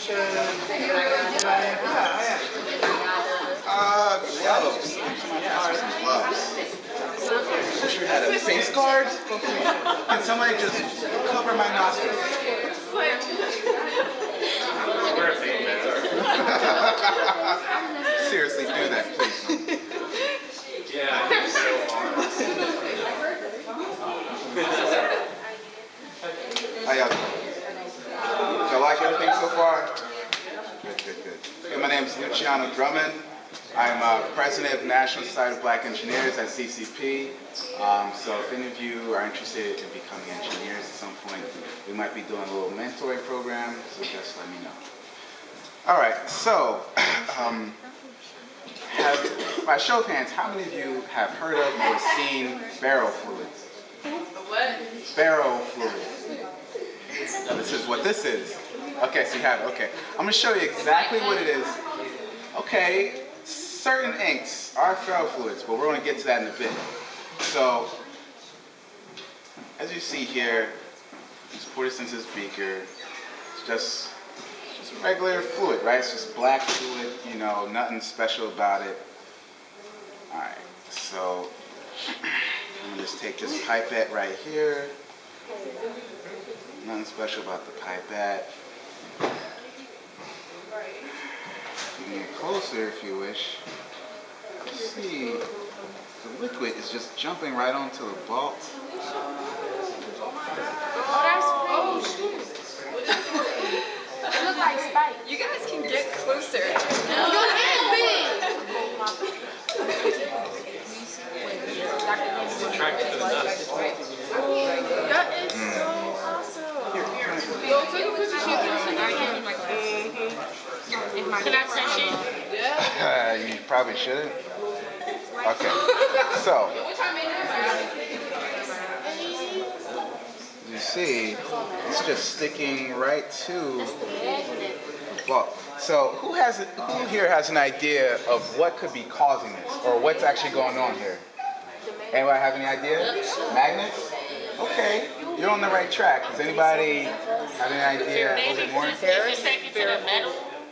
Gloves. Somebody asked for some gloves. Wish we had a face guard. Can somebody just cover my nostrils? Seriously, do that, please. Yeah, it's so hard. How y'all doing? Y'all like everything so far? Good, good, good. Hey, my name is Luciano Drummond. I'm president of the National Society of Black Engineers at CCP. So if any of you are interested in becoming engineers at some point, we might be doing a little mentoring program, so just let me know. All right, so by show of hands, how many of you have heard of or seen ferrofluids? What? Ferrofluids. This is what this is. Okay, so you have it. Okay, I'm going to show you exactly what it is. Okay, certain inks are ferrofluids, but we're going to get to that in a bit. So, as you see here, just pour this into this beaker. It's just regular fluid, right? It's just black fluid, you know, nothing special about it. All right, so I'm going to just take this pipette right here. Nothing special about the pipette. Bring it closer if you wish. See, the liquid is just jumping right onto the bolt. Oh, shoot. It looks like spikes. You guys can get closer. No. Your hand big. It's attracted to the nuts. That is so awesome. Yo, take a picture. Can I touch it? Yeah. You probably shouldn't. Okay, so you see, it's just sticking right to the bolt. So who here has an idea of what could be causing this, or what's actually going on here? Anybody have any idea? Magnets? Okay, you're on the right track. Does anybody have any idea a little bit more?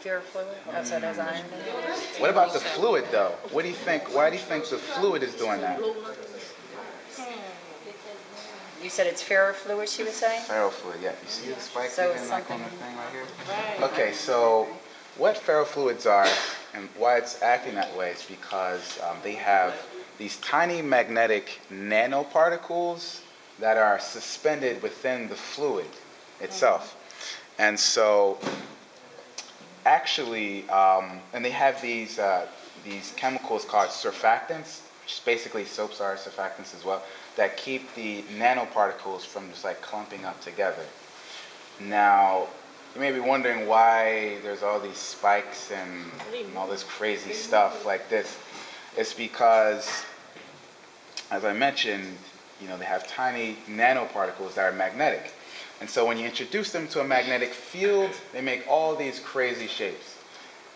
Ferrofluid, also has iron in it. What about the fluid though? What do you think? Why do you think the fluid is doing that? You said it's ferrofluid, she was saying? Ferrofluid, yeah. You see the spike So even like on the thing right here? Right. Okay, so what ferrofluids are and why it's acting that way is because they have these tiny magnetic nanoparticles that are suspended within the fluid itself. And so actually, and they have these chemicals called surfactants, which basically soaps are surfactants as well, that keep the nanoparticles from just like clumping up together. Now, you may be wondering why there's all these spikes and all this crazy stuff like this. It's because, as I mentioned, you know, they have tiny nanoparticles that are magnetic. And so when you introduce them to a magnetic field, they make all these crazy shapes.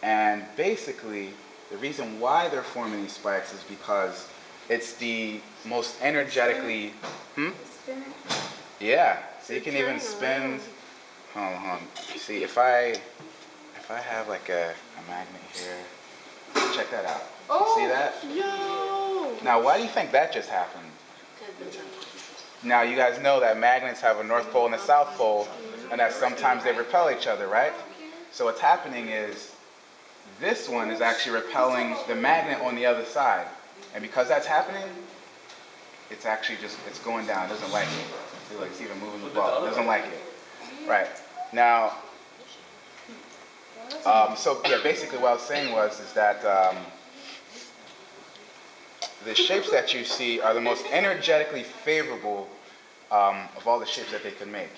And basically, the reason why they're forming these spikes is because it's the most energetically, Yeah, so you can even spin, hold on. See, if I have like a magnet here, check that out. See that? Yo. Now, why do you think that just happened? Now, you guys know that magnets have a North Pole and a South Pole, and that sometimes they repel each other, right? So what's happening is, this one is actually repelling the magnet on the other side. And because that's happening, it's actually just, it's going down. It doesn't like it. See, like, it's even moving the ball. It doesn't like it. Right. Now, so yeah, basically what I was saying is that the shapes that you see are the most energetically favorable of all the shapes that they can make.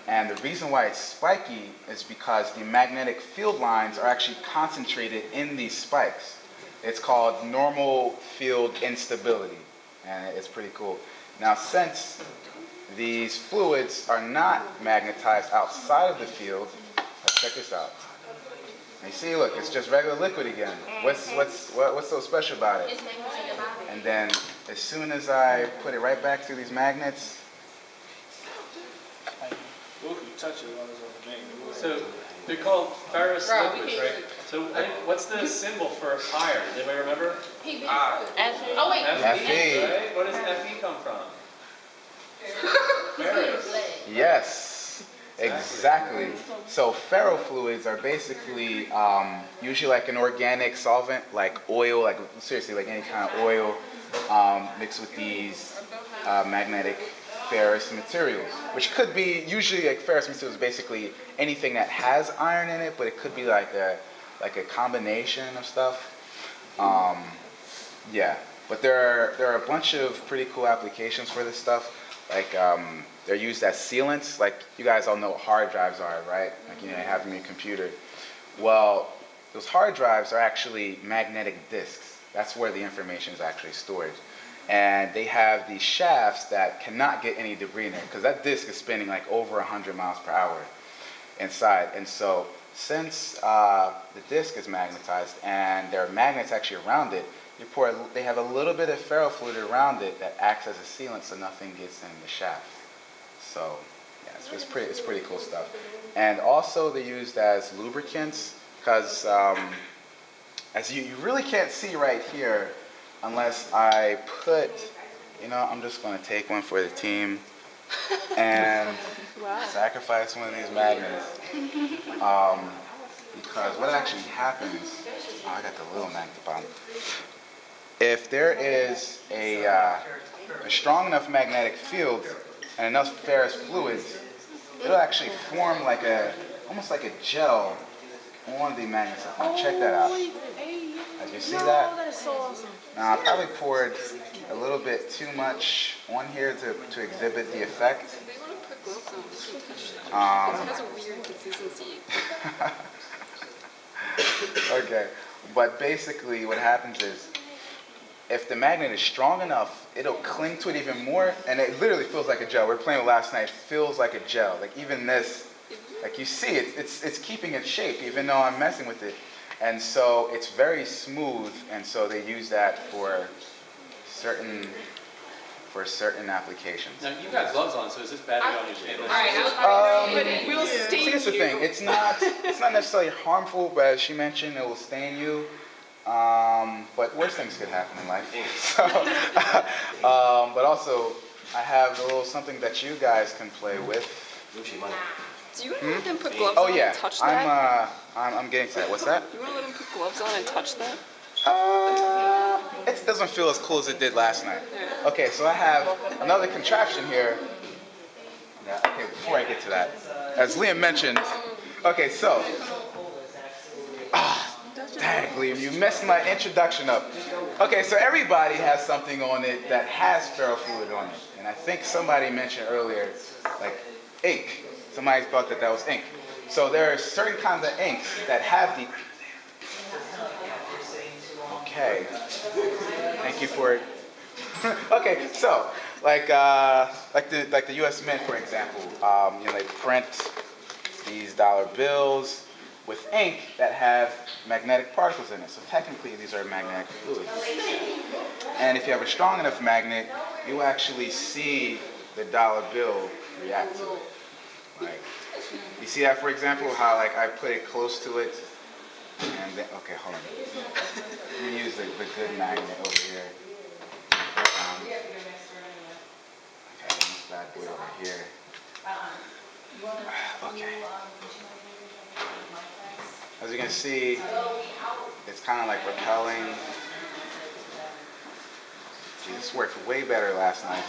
And the reason why it's spiky is because the magnetic field lines are actually concentrated in these spikes. It's called normal field instability, and it's pretty cool. Now, since these fluids are not magnetized outside of the field, let's check this out. You see, look, it's just regular liquid again. What's so special about it? And then, as soon as I put it right back through these magnets, Ooh, you touch it while it's on the magnet. So They're called ferrofluids, right? So what's the symbol for iron? Does anybody remember? F. Oh wait. Fe, right? Where does Fe come from? Ferrous. Yes, exactly. So ferrofluids are basically usually like an organic solvent, like oil, like seriously, like any kind of oil, mixed with these magnetic ferrous materials, which could be usually like ferrous materials, basically anything that has iron in it, but it could be like a combination of stuff. Um, yeah, but there are a bunch of pretty cool applications for this stuff. Like they're used as sealants. Like you guys all know what hard drives are, right? Like you have them in your computer. Well, those hard drives are actually magnetic disks. That's where the information is actually stored. And they have these shafts that cannot get any debris in there because that disk is spinning like over 100 miles per hour inside. And so since the disk is magnetized and there are magnets actually around it, they have a little bit of ferrofluid around it that acts as a sealant so nothing gets in the shaft. So yeah, it's pretty cool stuff. And also they're used as lubricants because as you really can't see right here unless I put, I'm just going to take one for the team and sacrifice one of these magnets. Because what actually happens, I got the little magnet at the bottom. If there is a strong enough magnetic field and enough ferrous fluids, it'll actually form like almost like a gel on the magnet. Now check that out. Like you see that? That is so awesome. Now I probably poured a little bit too much on here to exhibit the effect. They want to put gloves on. It has a weird consistency. Okay, but basically what happens is if the magnet is strong enough, it'll cling to it even more, and it literally feels like a gel. We were playing it last night. It feels like a gel. Like even this, like you see it, it's keeping its shape even though I'm messing with it. And so it's very smooth, and so they use that for certain applications. Now you got gloves on, so is this bad to go on your skin? But it will stain Here's the you. thing. It's not necessarily harmful, but as she mentioned, it will stain you. But worse things could happen in life. So, but also, I have a little something that you guys can play with. Do you want to let them put gloves Oh on yeah, and touch that? I'm getting to that. What's that? You want to let them put gloves on and touch that? It doesn't feel as cool as it did last night. Okay, so I have another contraption here. Yeah, okay, before I get to that, as Liam mentioned, okay, so, dang, Liam, you messed my introduction up. Okay, so everybody has something on it that has ferrofluid on it, and I think somebody mentioned earlier, like ink. Somebody thought that was ink. So there are certain kinds of inks that have the. Okay. Thank you for it. Okay, so like the U.S. Mint, for example, they print these dollar bills with ink that have magnetic particles in it. So technically, these are magnetic fluids. And if you have a strong enough magnet, you actually see the dollar bill react to it. Like, you see that, for example, how like I put it close to it, and then okay, hold on. Let me use the good magnet over here. Okay, this bad boy over here. Okay. As you can see, it's kind of like repelling. Gee, this worked way better last night.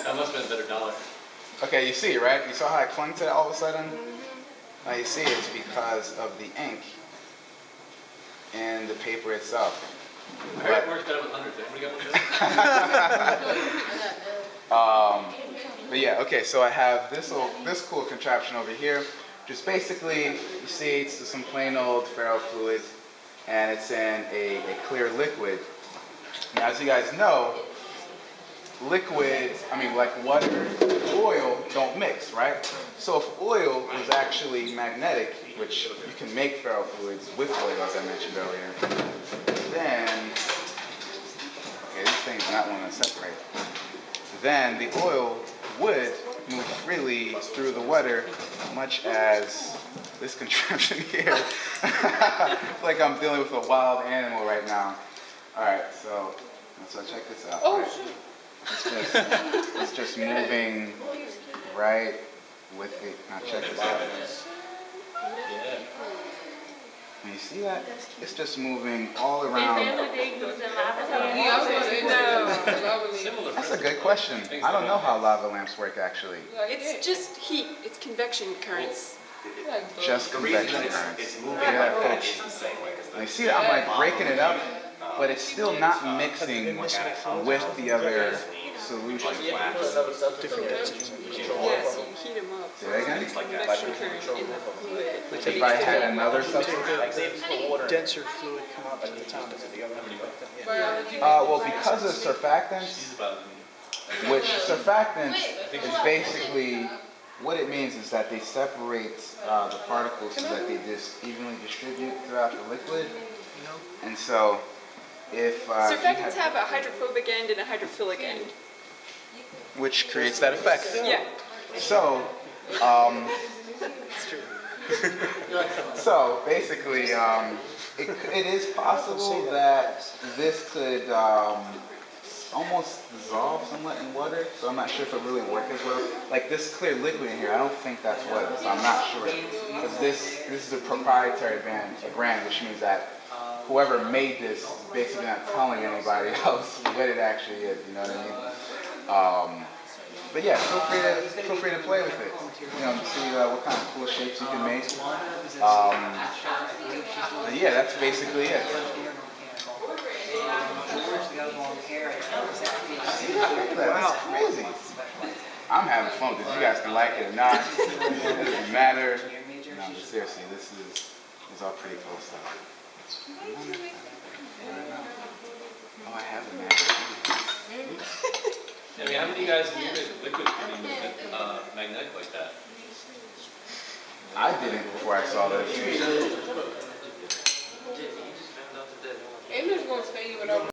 That must have been a better dollar. Okay, you see, right? You saw how I clung to it all of a sudden? Now you see it's because of the ink and the paper itself. It works better with hundreds. Anybody got one of those? But yeah, okay, so I have this cool contraption over here, which is basically, you see, it's just some plain old ferrofluid, and it's in a clear liquid. Now, as you guys know, liquids, like water and oil don't mix, right? So if oil was actually magnetic, which you can make ferrofluids with oil, as I mentioned earlier, then, okay, these things do not want to separate. Then the oil would move freely through the water, much as this contraption here. Like I'm dealing with a wild animal right now. All right, so check this out. Oh, right? It's just moving right with it. Now check this out. Yeah. Can you see that? It's just moving all around. Yeah, I was gonna say no. Similar That's a principle. good question. I don't know how lava lamps work actually. It's just heat. It's convection currents. Just The reason convection that currents. it's moving Yeah, like that folks. is the same way. 'Cause Now you see that I'm like breaking it up, but it's still not mixing with the other solution. Different density. Yes, you heat them up. Say that again? It's like Convection current in the fluid. If I had another substance? Denser fluid come up to the top of it. Well, because of surfactants, She's about which surfactants is basically, what it means is that they separate the particles so that they just evenly distribute throughout the liquid. And so if you Surfactants have a hydrophobic end and a hydrophilic end. which creates that effect. Yeah. So, so basically, it is possible that this could almost dissolve somewhat in water. So I'm not sure if it really works as well. Like this clear liquid in here, I don't think that's what it is. I'm not sure because this is a proprietary brand, which means that whoever made this is basically not telling anybody else what it actually is. You know what I mean? But yeah, feel free to play with it. You know, to see what kind of cool shapes you can make. But yeah, that's basically it. See that? Look at that. That's crazy. I'm having fun because you guys can like it or not. It doesn't matter. No, but seriously, this is all pretty cool stuff. Oh, I have a magnet. I mean, how many of you guys knew that liquids could be magnetic like that? I didn't before I saw this. I'm just gonna tell you what I